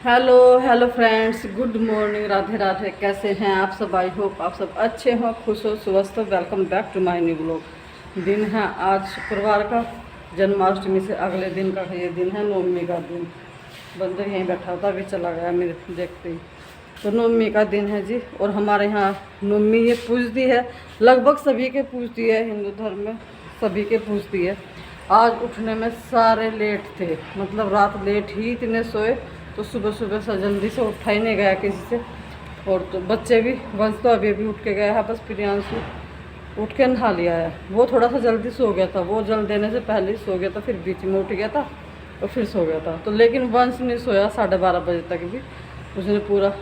Hello hello friends, good morning, Radhe Radhe. कैसे हैं आप सब? आई होप आप सब अच्छे हो, खुश हो, स्वस्थ हो। Welcome back to my new blog. दिन है आज शुक्रवार का, जन्माष्टमी से अगले दिन का ये दिन है, नवमी का दिन। बंदर यहीं बैठा था, अभी चला गया मेरे देखते ही। तो नवमी का दिन है जी, और हमारे यहाँ नवमी ये पूजती है, लगभग सभी के पूजती है, हिंदू धर्म में सभी के पूजती है। आज उठने में सारे लेट थे, मतलब रात लेट ही इतने सोए, तो सुबह सुबह से जल्दी से उठा ही नहीं गया किसी से। और तो बच्चे भी, वंश तो अभी अभी उठ के गया है, बस प्रियांशु उठ के नहा लिया है। वो थोड़ा सा जल्दी सो गया था, वो जल देने से पहले ही सो गया था, फिर बीच में उठ गया था और फिर सो गया था। तो लेकिन वंश नहीं सोया 12:30 बजे तक भी। उसने पूरा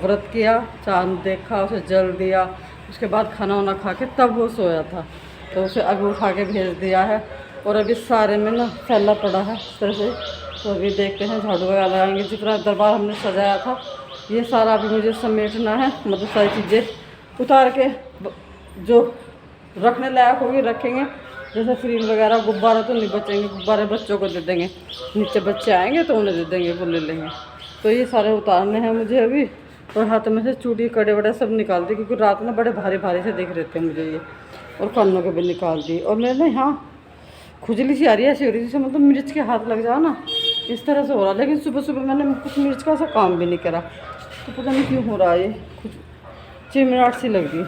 व्रत किया, चांद देखा, उसे जल दिया, उसके बाद खाना वाना खा के तब वो सोया था। तो उसे अभी उठा के भेज दिया है। और अभी सारे में ना फैला पड़ा है इस तरह से। तो अभी देखते हैं, झाड़ू वगैरह लगाएंगे। जितना दरबार हमने सजाया था ये सारा अभी मुझे समेटना है, मतलब सारी चीज़ें उतार के जो रखने लायक होगी रखेंगे। जैसे फ्रीज वगैरह, गुब्बारे तो नहीं बचेंगे, गुब्बारे बच्चों को दे देंगे, नीचे बच्चे आएंगे तो उन्हें दे देंगे, वो ले लेंगे। तो ये सारे उतारने हैं मुझे अभी। और हाथ में से चूड़ी, कड़े वड़े सब निकाल दी, क्योंकि रात में बड़े भारी भारी से दिख रहे थे मुझे ये। और कानों के भी निकाल दी। और मैंने यहाँ खुजली सी आ रही है, ऐसी हो रही जैसे मतलब मिर्च के हाथ लग जाओ ना, इस तरह से हो रहा। लेकिन सुबह सुबह मैंने कुछ मिर्च का सा काम भी नहीं करा, तो पता नहीं क्यों हो रहा है ये, कुछ चिमराहट सी लग रही।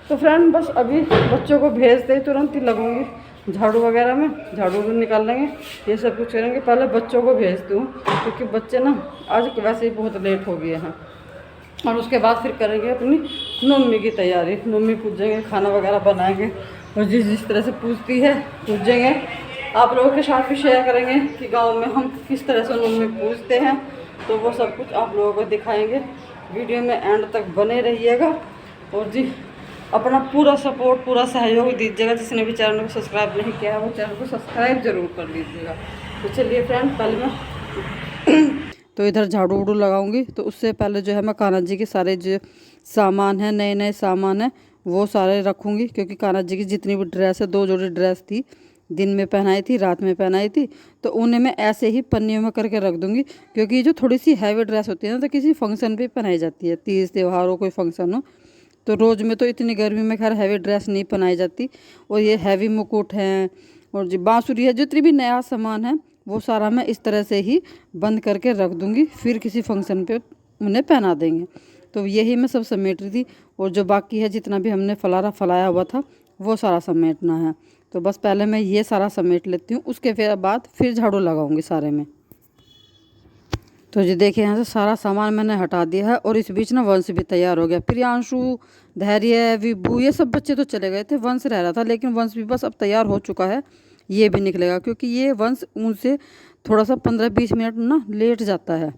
तो फ्रेंड बस अभी बच्चों को भेज दे, तुरंत ही लगूंगी झाड़ू वगैरह में, झाड़ू भी निकाल लेंगे, ये सब कुछ करेंगे। पहले बच्चों को भेज दूँ, क्योंकि बच्चे ना आज वैसे ही बहुत लेट हो गए हैं। और उसके बाद फिर करेंगे अपनी नवमी की तैयारी। नवमी पूजेंगे, खाना वगैरह बनाएंगे, और जिस जिस तरह से पूजती है पूजेंगे। आप लोगों के साथ भी शेयर करेंगे कि गांव में हम किस तरह से नवमी पूजते हैं, तो वो सब कुछ आप लोगों को दिखाएंगे। वीडियो में एंड तक बने रहिएगा। और जी अपना पूरा सपोर्ट, पूरा सहयोग दीजिएगा। जिसने भी चैनल को सब्सक्राइब नहीं किया है वो चैनल को सब्सक्राइब जरूर कर लीजिएगा। तो चलिए फ्रेंड, पहले मैं तो इधर झाड़ू उड़ू लगाऊंगी। तो उससे पहले जो है मैं कान्हा जी के सारे जो सामान है, नए नए सामान है, वो सारे रखूंगी। क्योंकि कान्हा जी की जितनी भी ड्रेस है, 2 जोड़ी ड्रेस थी, दिन में पहनाई थी, रात में पहनाई थी, तो उन्हें मैं ऐसे ही पन्नियों में करके रख दूंगी। क्योंकि ये जो थोड़ी सी हैवी ड्रेस होती है ना, तो किसी फंक्शन पे पहनाई जाती है, तीज त्यौहार हो, कोई फंक्शन हो। तो रोज़ में तो इतनी गर्मी में खैर हैवी ड्रेस नहीं पहनाई जाती। और ये हैवी मुकुट हैं, और जो बांसुरी है, जितनी भी नया सामान है, वो सारा मैं इस तरह से ही बंद करके रख दूंगी। फिर किसी फंक्शन पे उन्हें पहना देंगे। तो यही मैं सब समेट रही थी। और जो बाकी है, जितना भी हमने फलाया हुआ था, वो सारा समेटना है। तो बस पहले मैं ये सारा समेट लेती हूँ, उसके फिर बाद फिर झाड़ू लगाऊंगी सारे में। तो जी देखिए, यहाँ से सारा सामान मैंने हटा दिया है। और इस बीच ना वंश भी तैयार हो गया। प्रियांशु, धैर्य, विभू, ये सब बच्चे तो चले गए थे, वंश रह रहा था। लेकिन वंश भी बस अब तैयार हो चुका है, ये भी निकलेगा। क्योंकि ये वंश उनसे थोड़ा सा 15-20 मिनट ना लेट जाता है।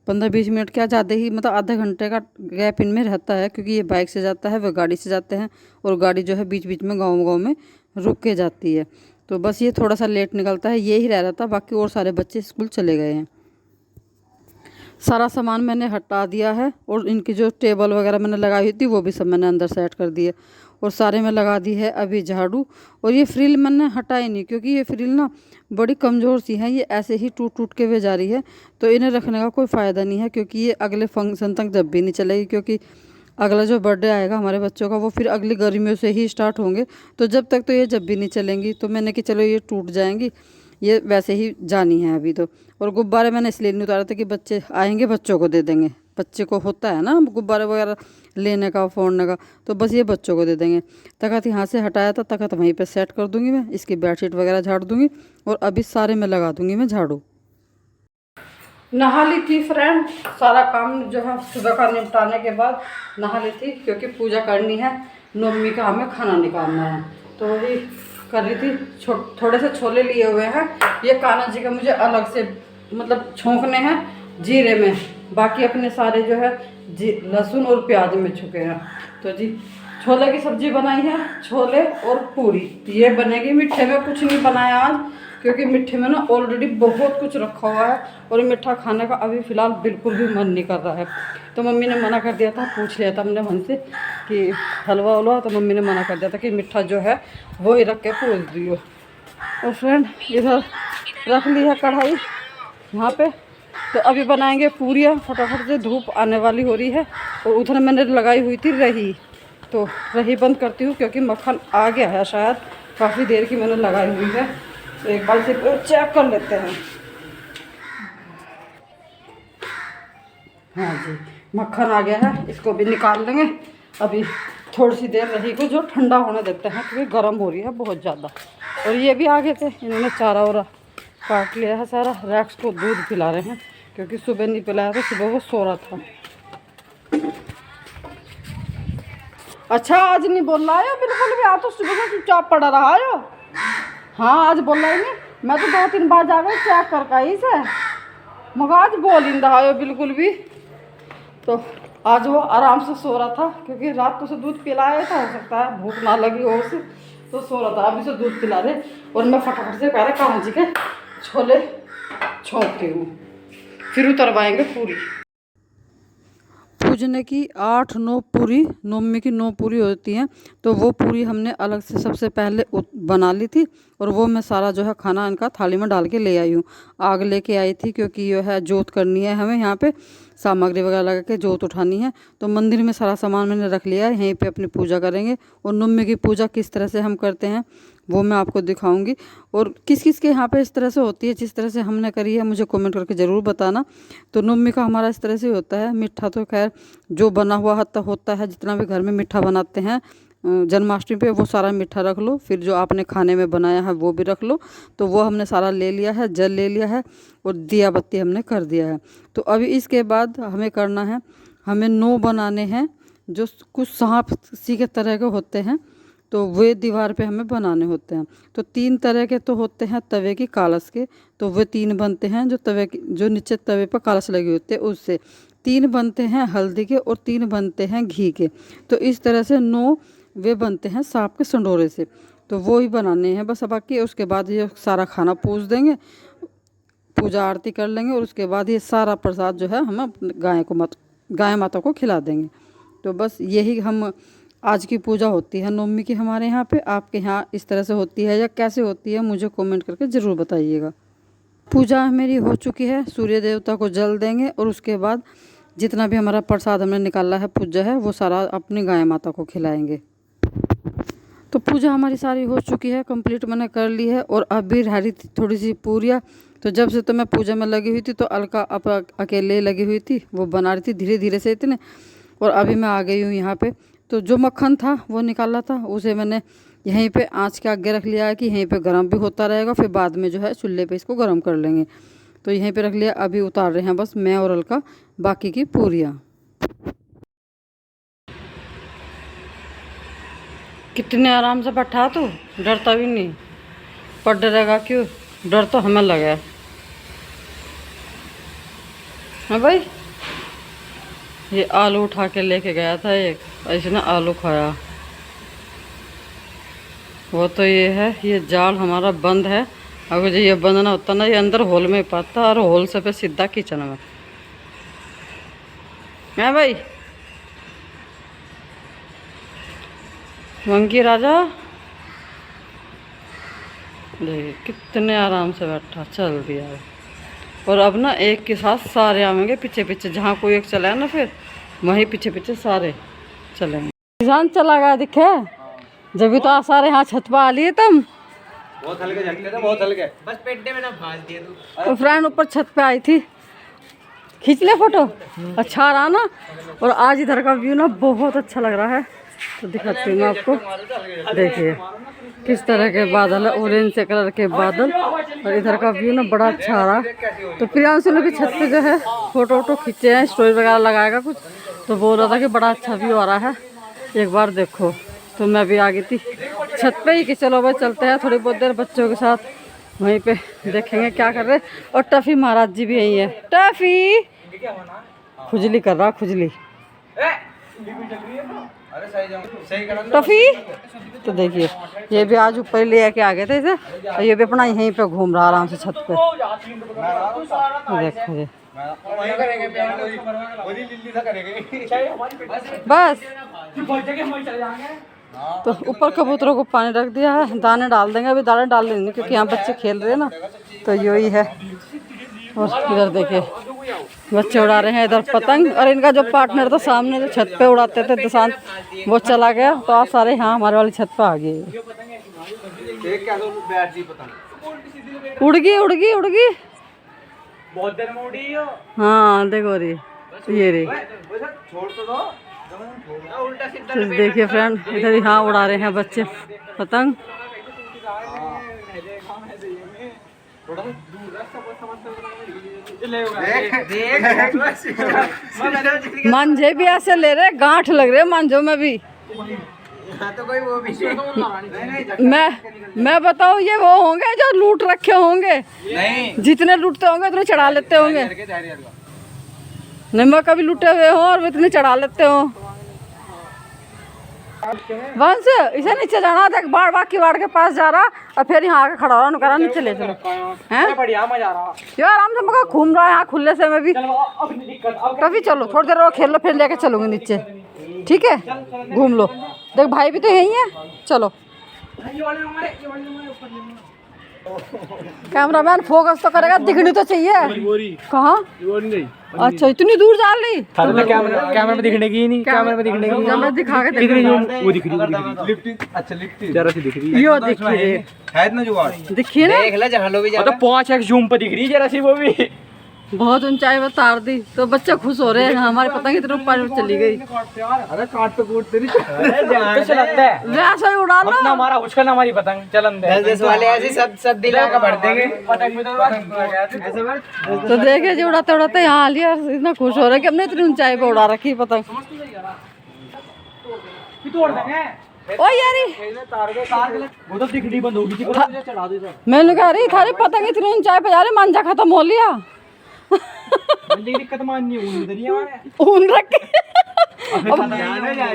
15-20 मिनट क्या, ज़्यादा ही मतलब आधे घंटे का गैप इनमें रहता है। क्योंकि ये बाइक से जाता है, वह गाड़ी से जाते हैं, और गाड़ी जो है बीच बीच में गाँव में रुक के जाती है। तो बस ये थोड़ा सा लेट निकलता है, ये ही रह रहा था। बाकी और सारे बच्चे स्कूल चले गए हैं। सारा सामान मैंने हटा दिया है। और इनकी जो टेबल वगैरह मैंने लगाई हुई थी, वो भी सब मैंने अंदर सेट कर दिए। और सारे में लगा दी है अभी झाड़ू। और ये फ्रिल मैंने हटाई नहीं, क्योंकि ये फ्रिल ना बड़ी कमज़ोर सी है, ये ऐसे ही टूट टूट के वे जा रही है। तो इन्हें रखने का कोई फ़ायदा नहीं है, क्योंकि ये अगले फंक्शन तक जब भी नहीं चलेगी। क्योंकि अगला जो बर्थडे आएगा हमारे बच्चों का, वो फिर अगली गर्मियों से ही स्टार्ट होंगे। तो जब तक तो ये जब भी नहीं चलेंगी। तो मैंने कि चलो ये टूट जाएंगी, ये वैसे ही जानी है अभी तो। और गुब्बारे मैंने इसलिए नहीं उतारे थे कि बच्चे आएंगे, बच्चों को दे देंगे। बच्चे को होता है ना गुब्बारे वगैरह लेने का, फोड़ने का, तो बस ये बच्चों को दे देंगे। तखत यहाँ से हटाया था, तखत वहीं पे सेट कर दूंगी मैं। इसकी बेडशीट वगैरह झाड़ दूंगी, और अभी सारे में लगा दूंगी मैं झाड़ू। नहा ली थी फ्रेंड, सारा काम जो है सुबह का निपटाने के बाद नहा ली थी। क्योंकि पूजा करनी है, नवमी का हमें खाना निकालना है। तो वही कर रही थी। थोड़े से छोले लिए हुए हैं, ये कान्हा जी का मुझे अलग से मतलब छोंकने हैं जीरे में। बाकी अपने सारे जो है जी लहसुन और प्याज में छुके हैं। तो जी छोले की सब्जी बनाई है, छोले और पूरी ये बनेगी। मीठे में कुछ नहीं बनाया आज, क्योंकि मीठे में ना ऑलरेडी बहुत कुछ रखा हुआ है। और मीठा खाने का अभी फ़िलहाल बिल्कुल भी मन नहीं कर रहा है। तो मम्मी ने मना कर दिया था, पूछ लिया था हमने हमसे कि हलवा वलवा, तो मम्मी ने मना कर दिया था कि मीठा जो है वो ही रख के पूछ दियो। और फ्रेंड इधर रख ली है कढ़ाई यहाँ पे, तो अभी बनाएंगे पूरियाँ फटाफट से, धूप आने वाली हो रही है। और उधर मैंने लगाई हुई थी रही, तो रही बंद करती हूँ क्योंकि मक्खन आ गया है शायद, काफ़ी देर की मैंने लगाई हुई है। तो एक बार से चेक कर लेते हैं। हाँ जी, मक्खन आ गया है, इसको भी निकाल लेंगे। अभी थोड़ी सी देर रही को जो ठंडा होने देते हैं क्योंकि गर्म हो रही है बहुत ज़्यादा। और ये भी आ गए थे, इन्होंने चारा वारा काट लिया है सारा। रैक्स को दूध पिला रहे हैं क्योंकि सुबह नहीं पिलाया था, सुबह वो सो रहा था। अच्छा, आज नहीं बोल रहा है बिल्कुल भी, आज तो सुबह से चुपचाप पड़ा रहा है। हाँ, आज बोल रहा ही नहीं। मैं तो 2-3 बार जा गई चेक कर ही से, मगर आज बोल ही नहीं रहा है बिल्कुल भी। तो आज वो आराम से सो रहा था क्योंकि रात को से दूध पिलाया था, हो सकता है भूख ना लगी हो उसे, तो सो रहा था। अभी से दूध पिला रहे और मैं फटाफट से कह रहे कान्हा जी के छोले छोंकती हूँ, फिर उतरवाएंगे पूरी। पूजने की 8-9 पूरी, नवमी की 9 पूरी होती हैं, तो वो पूरी हमने अलग से सबसे पहले बना ली थी। और वो मैं सारा जो है खाना इनका थाली में डाल के ले आई हूँ। आग लेके आई थी क्योंकि ये है जोत करनी है हमें, यहाँ पे सामग्री वगैरह लगा के जोत उठानी है। तो मंदिर में सारा सामान मैंने रख लिया है, यहीं पे अपनी पूजा करेंगे। और नवमी की पूजा किस तरह से हम करते हैं वो मैं आपको दिखाऊंगी। और किस किस के यहाँ पे इस तरह से होती है, जिस तरह से हमने करी है मुझे कमेंट करके ज़रूर बताना। तो नवमी का हमारा इस तरह से होता है। मीठा तो खैर जो बना हुआ होता है, जितना भी घर में मीठा बनाते हैं जन्माष्टमी पे, वो सारा मीठा रख लो। फिर जो आपने खाने में बनाया है वो भी रख लो। तो वो हमने सारा ले लिया है, जल ले लिया है और दिया बत्ती हमने कर दिया है। तो अभी इसके बाद हमें करना है, हमें 9 बनाने हैं जो कुछ सांप सी के तरह के होते हैं, तो वे दीवार पे हमें बनाने होते हैं। तो 3 तरह के तो होते हैं तवे की कालस के, तो वे 3 बनते हैं जो तवे की, जो नीचे तवे पर कालस लगी होती है उससे। 3 बनते हैं हल्दी के और 3 बनते हैं घी के। तो इस तरह से 9 वे बनते हैं सांप के संडोरे से। तो वो ही बनाने हैं बस। अब बाकी उसके बाद ये सारा खाना पूज देंगे, पूजा आरती कर लेंगे और उसके बाद ये सारा प्रसाद जो है हम गाय माता को खिला देंगे। तो बस यही हम आज की पूजा होती है नवमी की हमारे यहाँ पे। आपके यहाँ इस तरह से होती है या कैसे होती है मुझे कमेंट करके ज़रूर बताइएगा। पूजा मेरी हो चुकी है, सूर्य देवता को जल देंगे और उसके बाद जितना भी हमारा प्रसाद हमने निकाला है पूजा है वो सारा अपनी गाय माता को खिलाएंगे। तो पूजा हमारी सारी हो चुकी है, कंप्लीट मैंने कर ली है। और अभी रह रही थी थोड़ी सी पूरियाँ। तो जब से तो मैं पूजा में लगी हुई थी तो अलका अकेले लगी हुई थी, वो बना रही थी धीरे धीरे से इतने। और अभी मैं आ गई हूँ यहाँ पे। तो जो मक्खन था वो निकाला था, उसे मैंने यहीं पे आँच के आगे रख लिया है कि यहीं पे गर्म भी होता रहेगा, फिर बाद में जो है चूल्हे पे इसको गर्म कर लेंगे। तो यहीं पे रख लिया। अभी उतार रहे हैं बस मैं और अलका बाकी की पूरियाँ। कितने आराम से बैठा तू, डरता भी नहीं। पर डरेगा क्यों, डर तो हमें लगा है भाई। ये आलू उठा के लेके गया था एक, इसने आलू खाया। वो तो ये है, ये जाल हमारा बंद है। अगर ये बंद ना होता ना, ये अंदर होल में पाता और होल से पे सीधा किचन में है भाई। मंकी राजा देखिए कितने आराम से बैठा, चल दिया है। और अब ना एक के साथ सारे आवेंगे पीछे पीछे, जहाँ कोई एक चला है ना फिर वहीं पीछे पीछे सारे चलेंगे। किसान चला गया दिखे, जब भी तो सारे यहाँ छत पर आ लिए तुम। बहुत हल्के झटके थे, बहुत हल्के, बस पेटे में ना फांस दिए तू। तो फ्रेंड ऊपर छत पे आई थी, खींच ले फोटो, अच्छा रहा ना। और आज इधर का व्यू ना बहुत अच्छा लग रहा है, तो दिखाती हूँ मैं आपको। देखिए किस तरह के बादल है, ऑरेंज से कलर के बादल। और इधर का व्यू ना बड़ा अच्छा आ रहा। तो प्रियांशु ने भी छत पे जो है फोटो वोटो खींचे हैं, स्टोरी वगैरह लगाएगा कुछ, तो बोल रहा था कि बड़ा अच्छा व्यू आ रहा है, एक बार देखो। तो मैं भी आ गई थी छत पे ही कि चलो भाई चलते हैं थोड़ी बहुत देर बच्चों के साथ, वहीं पे देखेंगे क्या कर रहे। और टफ़ी महाराज जी भी यही है। टफ़ी खुजली कर रहा, खुजली टफ़ी। तो देखिए ये भी आज ऊपर ले के आ गए थे इसे, और ये भी अपना यहीं पे घूम रहा आराम से छत पे। देखो ये बस। तो ऊपर कबूतरों को पानी रख दिया है, दाने डाल देंगे। अभी दाने डाल लेंगे क्योंकि यहाँ बच्चे खेल रहे हैं ना, तो यही है। और इधर देखिए बच्चे उड़ा रहे हैं इधर पतंग। और इनका जो पार्टनर था सामने जो छत पे उड़ाते थे दिशांत, वो चला गया। तो आप सारे यहाँ हमारे वाली छत पे आ गए। उड़ गई उड़ गई उड़ गई, बहुत देर में उड़ी हो। हाँ देखो रे, ये रे। छोड़ तो दो, उल्टा सीधा तो देखिए फ्रेंड, इधर यहाँ उड़ा रहे हैं बच्चे पतंग। मांझे भी ऐसे ले रहे, गांठ लग रहे मांझों में भी। तो कोई वो भी मैं बताऊँ, ये वो होंगे जो लूट रखे होंगे। नहीं, जितने लूटते होंगे उतने चढ़ा लेते होंगे। नहीं, मैं कभी लूटे हुए हो और इतने चढ़ा लेते हो। वंश इसे नीचे जाना, देख बाढ़ बाग की बाढ़ के पास जा रहा और फिर यहाँ आके खड़ा हो रहा, करा नीचे ले चलो। हैं बढ़िया मजा आ रहा। यार आराम से मगर घूम रहा है यहाँ खुले से में भी। कभी चलो थोड़ी देर और खेल लो, फिर लेके चलूंगी नीचे, ठीक है? घूम लो, देख भाई भी तो यही है। चलो कैमरामैन फोकस तो करेगा, दिखनी तो चाहिए। कहाँ? अच्छा इतनी दूर जा ली? कैमरा में दिखने की नहीं, कैमरा में दिखने की। मैं दिखा के वो दिख रही, अच्छा लिफ्ट जरा सी दिख रही है। यो देखिए है इतना जुगाड़, देखिए ना, देख ले जहाँ लो भी जा। तो 5x जूम पे दिख रही है जरा सी वो भी। बहुत ऊंचाई पर तार दी तो बच्चे खुश हो रहे हैं। हमारी पतंग इतने ऊपर चली गई। अरे काट तो कूट तेरी तो चलता है वैसे ही उड़ा लो। अपना हमारा उछल हमारी पतंग चलन दे। 10 वाले ऐसे सब दिला का भर देंगे पतंग में। तो देखे जो उड़ाते उड़ाते यहाँ आ लिया, इतना खुश हो रहा है कि हमने इतनी ऊंचाई पे उड़ा रखी पतंग। तोड़ देंगे ओ यारी, वो तो दिखनी बंद होगी थी, चढ़ा दे सर। मैंने कह रही थारी पतंग इतनी ऊंचाई पे जा रही, मांझा खत्म हो लिया। दिक्कत माननी है ऊन रख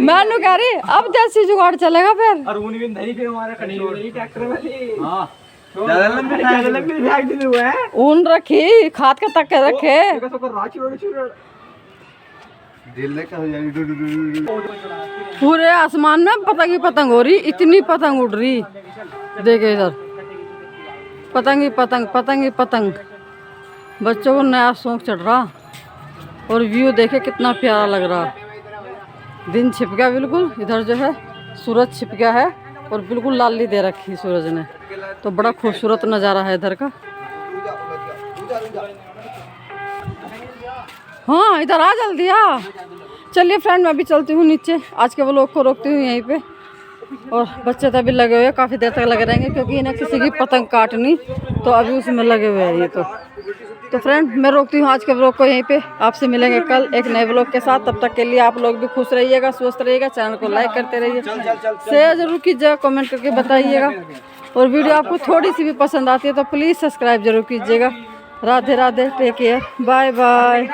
मैंने कह रही अब जैसी जुगाड़ चलेगा फिर। और ऊन भी नहीं, फिर हमारा कंट्रोल ट्रैक्टर वाली। हां ज्यादा लंबी फेंक दी हुआ है। ऊन रखी, खाद का तक के रखे। पूरे आसमान में पतंग ही पतंग हो रही, इतनी पतंग उड़ रही। देखे इधर पतंग ही पतंग, पतंग ही पतंग। बच्चों को नया शौक चढ़ रहा। और व्यू देखे कितना प्यारा लग रहा। दिन छिप गया बिल्कुल, इधर जो है सूरज छिप गया है और बिल्कुल लाली दे रखी सूरज ने। तो बड़ा खूबसूरत नज़ारा है इधर का। हाँ इधर आ जल्दी आ। चलिए फ्रेंड, मैं भी चलती हूँ नीचे। आज के व्लॉग को रोकती हूँ यहीं पे। और बच्चे तो अभी लगे हुए हैं, काफ़ी देर तक लगे रहेंगे क्योंकि इन्हें किसी की पतंग काटनी, तो अभी उसमें लगे हुए हैं ये। तो फ्रेंड मैं रोकती हूँ आज के व्लॉग को यहीं पे। आपसे मिलेंगे कल एक नए व्लॉग के साथ। तब तक के लिए आप लोग भी खुश रहिएगा, स्वस्थ रहिएगा। चैनल को लाइक करते रहिए, शेयर जरूर कीजिएगा, कमेंट करके बताइएगा। और वीडियो आपको थोड़ी सी भी पसंद आती है तो प्लीज़ सब्सक्राइब जरूर कीजिएगा। Radhe Radhe, take care, bye bye.